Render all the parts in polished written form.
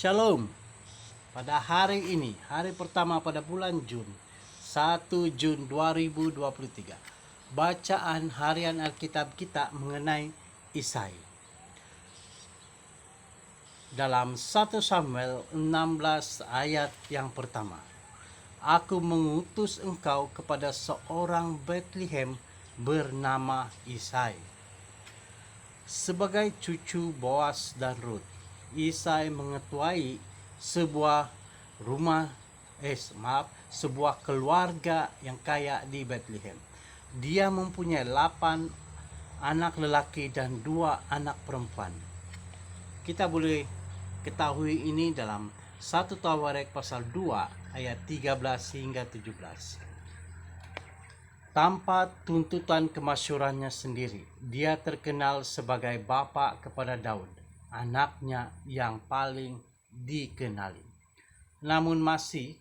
Shalom. Pada hari ini, hari pertama pada bulan Jun, 1 Jun 2023. Bacaan harian Alkitab kita mengenai Isai. Dalam 1 Samuel 16 ayat yang pertama. Aku mengutus engkau kepada seorang Betlehem bernama Isai, sebagai cucu Boas dan Rut. Isai mengetuai sebuah keluarga yang kaya di Betlehem. Dia mempunyai 8 anak lelaki dan 2 anak perempuan. Kita boleh ketahui ini dalam 1 Tawarik pasal 2 ayat 13 hingga 17. Tanpa tuntutan kemasyurannya sendiri, dia terkenal sebagai bapa kepada Daud, anaknya yang paling dikenali. Namun masih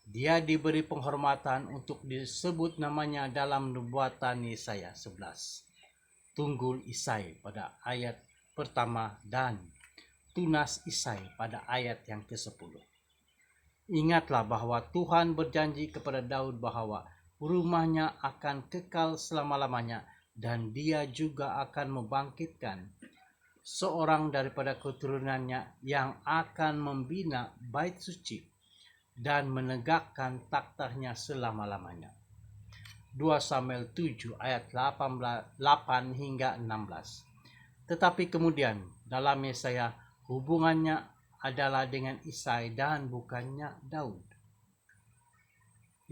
dia diberi penghormatan untuk disebut namanya dalam nubuatan Yesaya 11. Tunggul Isai pada ayat pertama dan tunas Isai pada ayat yang ke-10. Ingatlah bahwa Tuhan berjanji kepada Daud bahwa rumahnya akan kekal selama-lamanya, dan dia juga akan membangkitkan seorang daripada keturunannya yang akan membina bait suci dan menegakkan taktanya selama-lamanya. 2 Samuel 7 ayat 8 hingga 16. Tetapi kemudian dalam Yesaya hubungannya adalah dengan Isai dan bukannya Daud.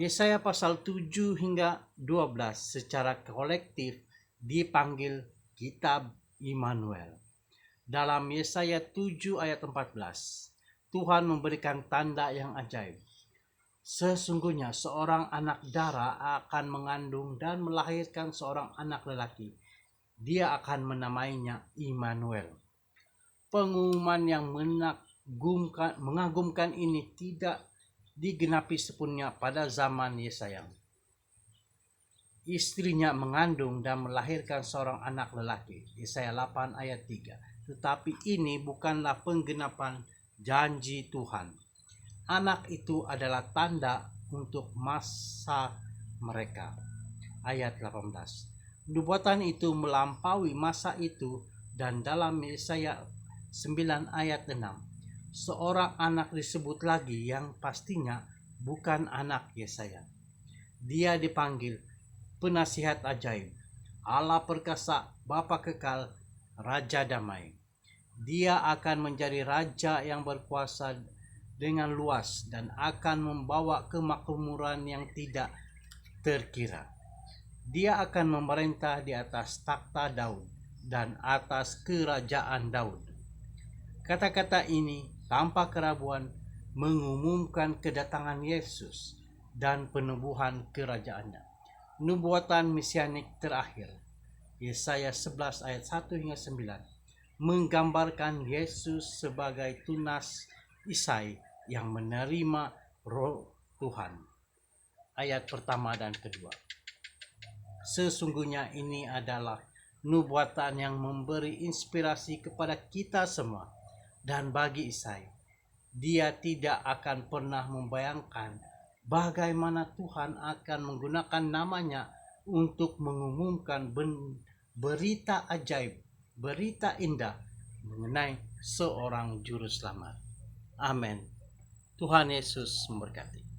Yesaya pasal 7 hingga 12 secara kolektif dipanggil kitab Immanuel. Dalam Yesaya 7 ayat 14, Tuhan memberikan tanda yang ajaib. Sesungguhnya seorang anak dara akan mengandung dan melahirkan seorang anak lelaki. Dia akan menamainya Immanuel. Pengumuman yang mengagumkan ini tidak digenapi sepenuhnya pada zaman Yesaya. Istrinya mengandung dan melahirkan seorang anak lelaki. Yesaya 8 ayat 3. Tetapi ini bukanlah penggenapan janji Tuhan. Anak itu adalah tanda untuk masa mereka. Ayat 18. Nubuatan itu melampaui masa itu, dan dalam Yesaya 9 ayat 6. Seorang anak disebut lagi yang pastinya bukan anak Yesaya. Dia dipanggil penasihat ajaib, Allah perkasa, Bapa kekal, Raja damai. Dia akan menjadi raja yang berkuasa dengan luas dan akan membawa kemakmuran yang tidak terkira. Dia akan memerintah di atas takhta Daud dan atas kerajaan Daud. Kata-kata ini tanpa keraguan mengumumkan kedatangan Yesus dan penubuhan kerajaannya. Nubuatan mesianik terakhir, Yesaya 11 ayat 1 hingga 9, menggambarkan Yesus sebagai tunas Isai yang menerima roh Tuhan. Ayat pertama dan kedua. Sesungguhnya ini adalah nubuatan yang memberi inspirasi kepada kita semua. Dan bagi Isai, dia tidak akan pernah membayangkan bagaimana Tuhan akan menggunakan namanya untuk mengumumkan berita ajaib, berita indah mengenai seorang juru selamat. Amin. Tuhan Yesus memberkati.